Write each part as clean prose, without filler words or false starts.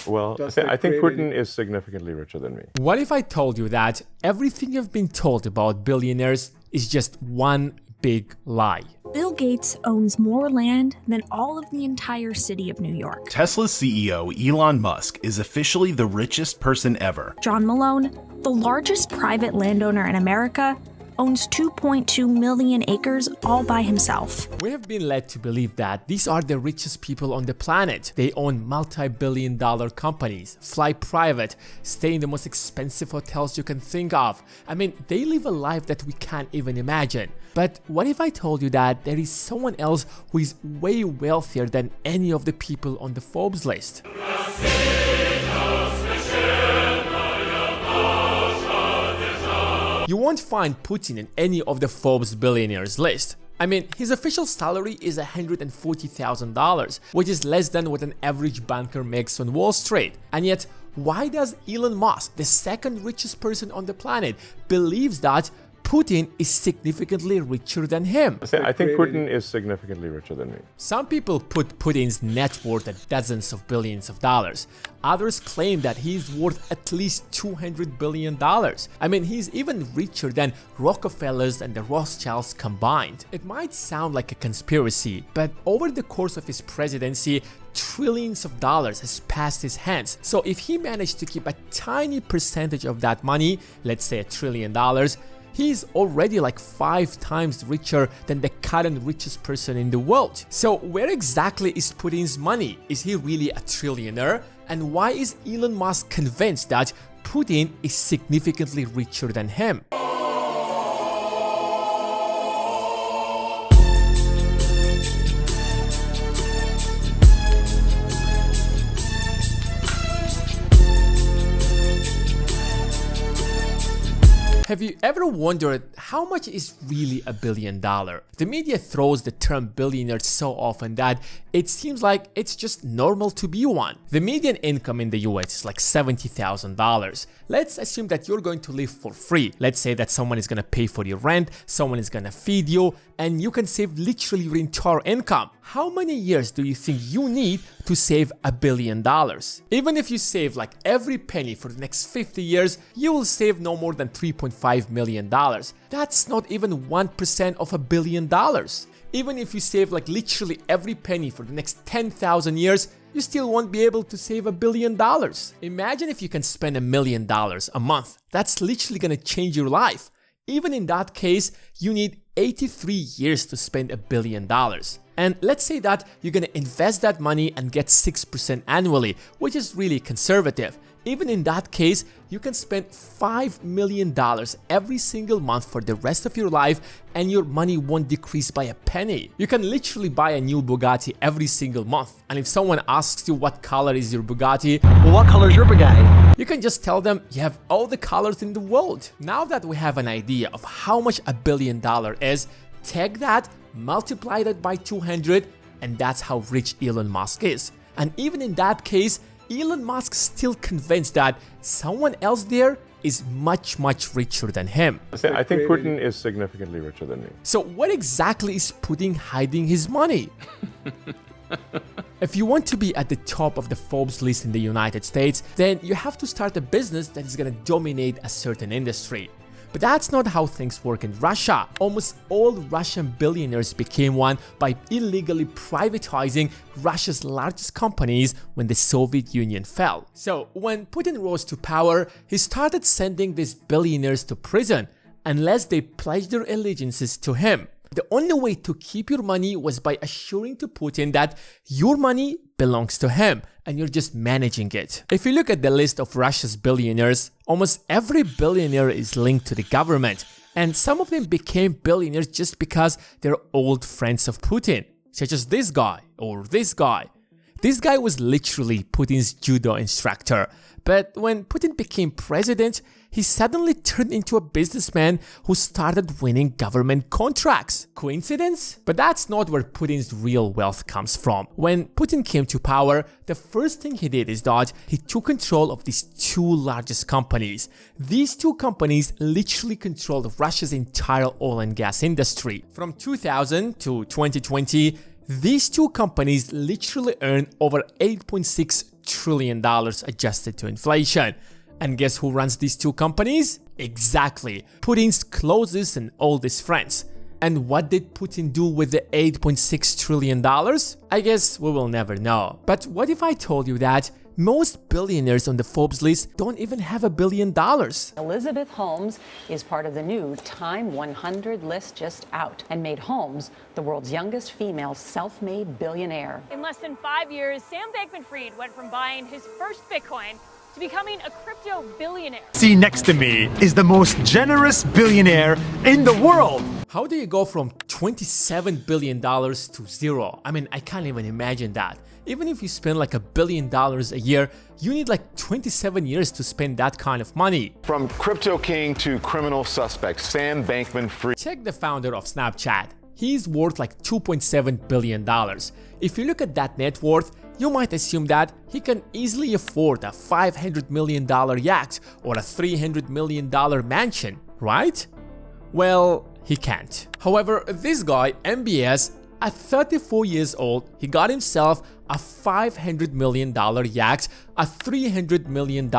Well, I think Putin is significantly richer than me. What if I told you that everything you've been told about billionaires is just one big lie? Bill Gates owns more land than all of the entire city of New York. Tesla's CEO, Elon Musk, is officially the richest person ever. John Malone, the largest private landowner in America, owns 2.2 million acres all by himself. We have been led to believe that these are the richest people on the planet. They own multi-billion-dollar companies, fly private, stay in the most expensive hotels you can think of. I mean, they live a life that we can't even imagine. But what if I told you that there is someone else who is way wealthier than any of the people on the Forbes list? You won't find Putin in any of the Forbes billionaires list. I mean, his official salary is $140,000, which is less than what an average banker makes on Wall Street. And yet, why does Elon Musk, the second richest person on the planet, believes that Putin is significantly richer than him? I think Putin is significantly richer than me. Some people put Putin's net worth at dozens of billions of dollars. Others claim that he's worth at least $200 billion. I mean, he's even richer than Rockefellers and the Rothschilds combined. It might sound like a conspiracy, but over the course of his presidency, trillions of dollars has passed his hands. So if he managed to keep a tiny percentage of that money, let's say $1 trillion, he's already like 5 times richer than the current richest person in the world. So where exactly is Putin's money? Is he really a trillionaire? And why is Elon Musk convinced that Putin is significantly richer than him? Have you ever wondered how much is really $1 billion? The media throws the term billionaire so often that it seems like it's just normal to be one. The median income in the US is like $70,000. Let's assume that you're going to live for free. Let's say that someone is going to pay for your rent, someone is going to feed you, and you can save literally your entire income. How many years do you think you need to save $1 billion? Even if you save like every penny for the next 50 years, you will save no more than $3.5 million. That's not even 1% of $1 billion. Even if you save like literally every penny for the next 10,000 years, you still won't be able to save $1 billion. Imagine if you can spend $1 million a month. That's literally gonna change your life. Even in that case, you need 83 years to spend $1 billion. And let's say that you're gonna invest that money and get 6% annually, which is really conservative. Even in that case, you can spend $5 million every single month for the rest of your life and your money won't decrease by a penny. You can literally buy a new Bugatti every single month. And if someone asks you what color is your Bugatti, well, what color is your Bugatti? You can just tell them you have all the colors in the world. Now that we have an idea of how much $1 billion is, take that, multiply that by 200, and that's how rich Elon Musk is. And even in that case, Elon Musk still convinced that someone else there is much richer than him. I think Putin is significantly richer than me. So what exactly is Putin hiding his money? If you want to be at the top of the Forbes list in the United States, then you have to start a business that is going to dominate a certain industry. But that's not how things work in Russia. Almost all Russian billionaires became one by illegally privatizing Russia's largest companies when the Soviet Union fell. So when Putin rose to power, he started sending these billionaires to prison unless they pledged their allegiances to him. The only way to keep your money was by assuring to Putin that your money belongs to him and you're just managing it. If you look at the list of Russia's billionaires, almost every billionaire is linked to the government, and some of them became billionaires just because they're old friends of Putin, such as this guy or this guy. This guy was literally Putin's judo instructor, but when Putin became president, he suddenly turned into a businessman who started winning government contracts. Coincidence? But that's not where Putin's real wealth comes from. When Putin came to power, the first thing he did is that he took control of these 2 largest companies. These 2 companies literally controlled Russia's entire oil and gas industry. From 2000 to 2020, these 2 companies literally earned over $8.6 trillion adjusted to inflation. And guess who runs these two companies? Exactly, Putin's closest and oldest friends. And what did Putin do with the $8.6 trillion? I guess we will never know. But what if I told you that most billionaires on the Forbes list don't even have $1 billion? Elizabeth Holmes is part of the new Time 100 list just out and made Holmes the world's youngest female self-made billionaire. In less than 5 years, Sam Bankman-Fried went from buying his first Bitcoin to becoming a crypto billionaire. See next to me is the most generous billionaire in the world. How do you go from $27 billion to zero? I mean, I can't even imagine that. Even if you spend like $1 billion a year, you need like 27 years to spend that kind of money. From crypto king to criminal suspect, Sam Bankman-Fried. Check the founder of Snapchat. He's worth like $2.7 billion. If you look at that net worth, you might assume that he can easily afford a $500 million yacht or a $300 million mansion, right? Well, he can't. However, this guy, MBS, at 34 years old, he got himself a $500 million yacht, a $300 million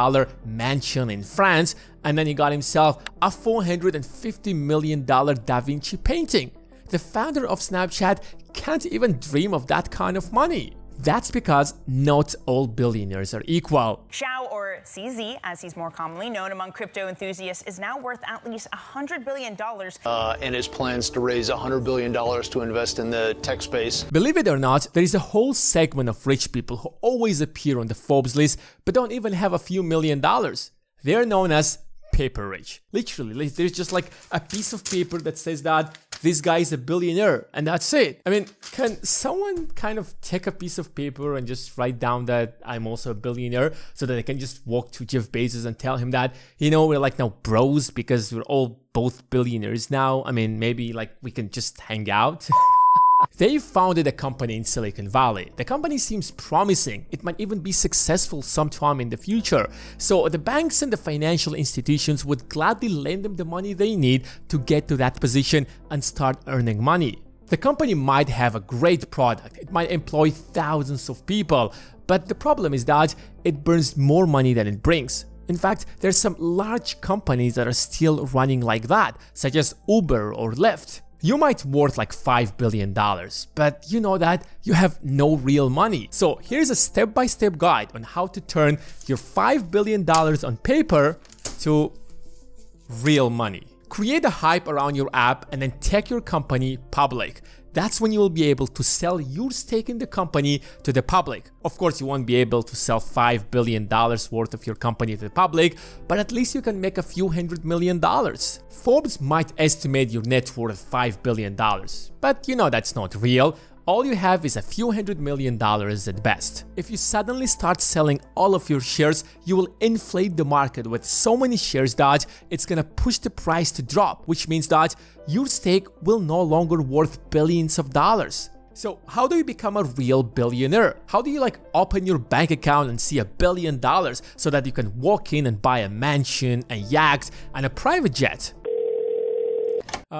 mansion in France, and then he got himself a $450 million Da Vinci painting. The founder of Snapchat can't even dream of that kind of money. That's because not all billionaires are equal. Xiao, or CZ, as he's more commonly known among crypto enthusiasts, is now worth at least $100 billion. And his plans to raise $100 billion to invest in the tech space. Believe it or not, there is a whole segment of rich people who always appear on the Forbes list but don't even have a few $1 million. They're known as paper rich. Literally, there's just like a piece of paper that says that this guy is a billionaire, and that's it. I mean, can someone kind of take a piece of paper and just write down that I'm also a billionaire so that I can just walk to Jeff Bezos and tell him that, you know, we're like now bros because we're all both billionaires now? I mean, maybe like we can just hang out. They founded a company in Silicon Valley. The company seems promising. It might even be successful sometime in the future. So the banks and the financial institutions would gladly lend them the money they need to get to that position and start earning money. The company might have a great product. It might employ thousands of people. But the problem is that it burns more money than it brings. In fact, there's some large companies that are still running like that, such as Uber or Lyft. You might worth like $5 billion, but you know that you have no real money. So here's a step-by-step guide on how to turn your $5 billion on paper to real money. Create a hype around your app and then take your company public. That's when you will be able to sell your stake in the company to the public. Of course, you won't be able to sell $5 billion worth of your company to the public, but at least you can make a few $100 million. Forbes might estimate your net worth $5 billion, but you know that's not real. All you have is a few $100 million at best. If you suddenly start selling all of your shares, you will inflate the market with so many shares that it's gonna push the price to drop, which means that your stake will no longer worth billions of dollars. So how do you become a real billionaire? How do you like open your bank account and see $1 billion so that you can walk in and buy a mansion, a yacht, and a private jet?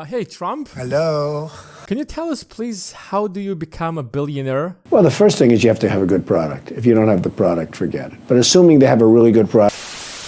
Hey Trump. Hello. Can you tell us please, how do you become a billionaire? Well, the first thing is you have to have a good product. If you don't have the product, forget it. But assuming they have a really good product.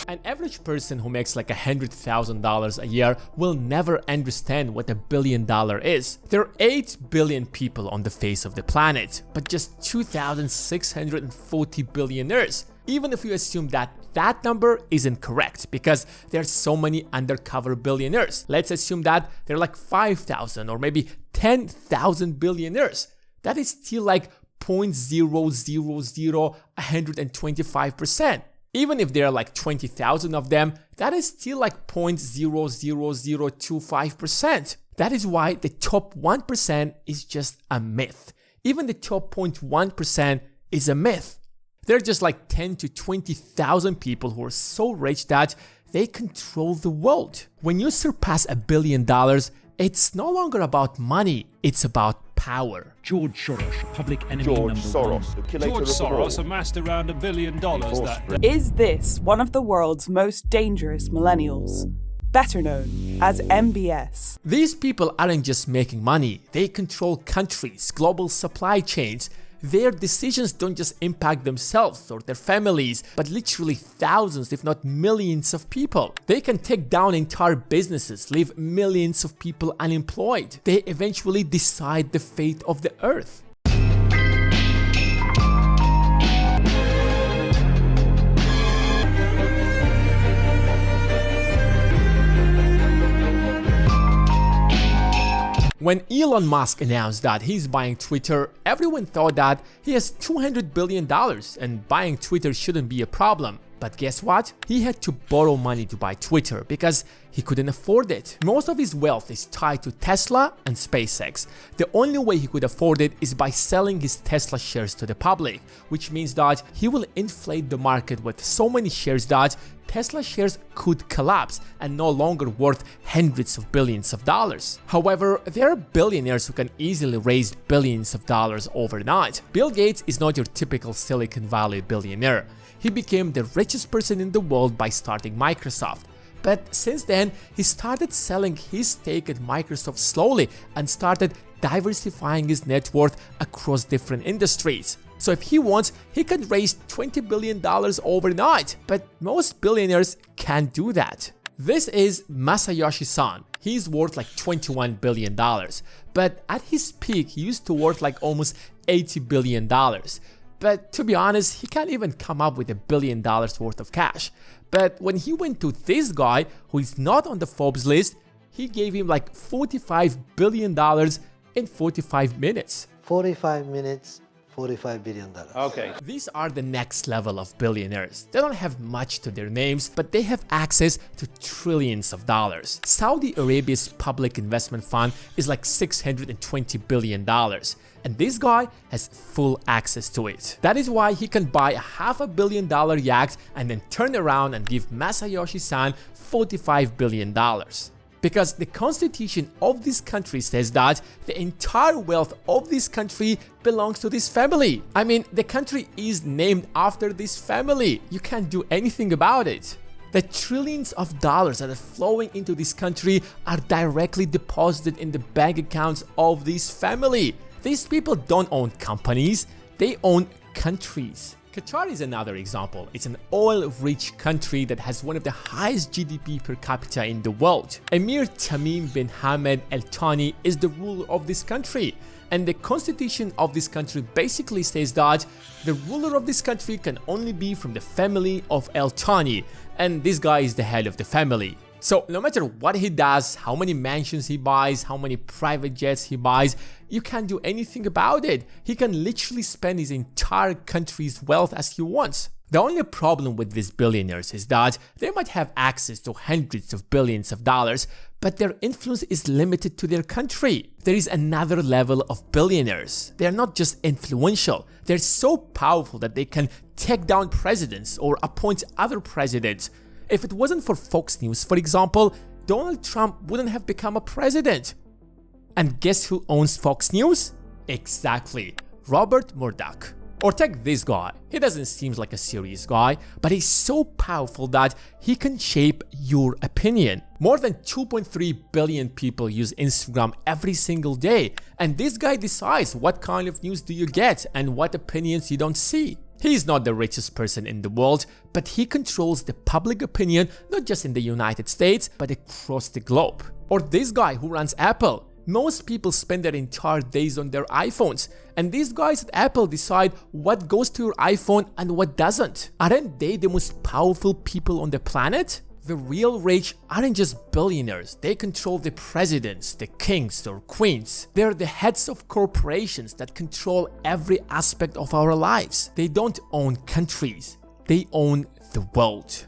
An average person who makes like $100,000 a year will never understand what $1 billion is. There are 8 billion people on the face of the planet, but just 2,640 billionaires. Even if you assume that that number isn't correct because there are so many undercover billionaires. Let's assume that there are like 5,000 or maybe 10,000 billionaires. That is still like 0.000125%. Even if there are like 20,000 of them, that is still like 0.00025%. That is why the top 1% is just a myth. Even the top 0.1% is a myth. There are just like 10 to 20,000 people who are so rich that they control the world. When you surpass $1 billion, it's no longer about money, it's about power. George Soros, public enemy George number Soros, one. the curator George of the Soros world. amassed around $1 billion. Is this one of the world's most dangerous millennials? Better known as MBS. These people aren't just making money, they control countries, global supply chains. their decisions don't just impact themselves or their families, but literally thousands, if not millions of people. They can take down entire businesses, leave millions of people unemployed. They eventually decide the fate of the earth. When Elon Musk announced that he's buying Twitter, everyone thought that he has $200 billion and buying Twitter shouldn't be a problem. But guess what? He had to borrow money to buy Twitter because he couldn't afford it. Most of his wealth is tied to Tesla and SpaceX. The only way he could afford it is by selling his Tesla shares to the public, which means that he will inflate the market with so many shares that Tesla shares could collapse and no longer worth hundreds of billions of dollars. However, there are billionaires who can easily raise billions of dollars overnight. Bill Gates is not your typical Silicon Valley billionaire. He became the richest person in the world by starting Microsoft. But since then, he started selling his stake at Microsoft slowly and started diversifying his net worth across different industries. So if he wants, he can raise $20 billion overnight, but most billionaires can't do that. This is Masayoshi Son. He's worth like $21 billion, but at his peak, he used to worth like almost $80 billion. But to be honest, he can't even come up with $1 billion worth of cash. But when he went to this guy, who is not on the Forbes list, he gave him like $45 billion in 45 minutes. 45 minutes, $45 billion. Okay. These are the next level of billionaires. They don't have much to their names, but they have access to trillions of dollars. Saudi Arabia's public investment fund is like $620 billion. And this guy has full access to it. That is why he can buy a $500 million yacht and then turn around and give Masayoshi Son $45 billion. Because the constitution of this country says that the entire wealth of this country belongs to this family. I mean, the country is named after this family. You can't do anything about it. The trillions of dollars that are flowing into this country are directly deposited in the bank accounts of this family. These people don't own companies, they own countries. Qatar is another example. It's an oil-rich country that has one of the highest GDP per capita in the world. Emir Tamim bin Hamad Al Thani is the ruler of this country. And the constitution of this country basically says that the ruler of this country can only be from the family of Al Thani. And this guy is the head of the family. So no matter what he does, how many mansions he buys, how many private jets he buys, you can't do anything about it. He can literally spend his entire country's wealth as he wants. The only problem with these billionaires is that they might have access to hundreds of billions of dollars, but their influence is limited to their country. There is another level of billionaires. They are not just influential, they're so powerful that they can take down presidents or appoint other presidents. If it wasn't for Fox News, for example, Donald Trump wouldn't have become a president. And guess who owns Fox News? Exactly, Robert Murdoch. Or take this guy. He doesn't seem like a serious guy, but he's so powerful that he can shape your opinion. More than 2.3 billion people use Instagram every single day, and this guy decides what kind of news do you get and what opinions you don't see. He's not the richest person in the world, but he controls the public opinion not just in the United States, but across the globe. Or this guy who runs Apple. Most people spend their entire days on their iPhones, and these guys at Apple decide what goes to your iPhone and what doesn't. Aren't they the most powerful people on the planet? The real rich aren't just billionaires, they control the presidents, the kings or queens. They're the heads of corporations that control every aspect of our lives. They don't own countries, they own the world.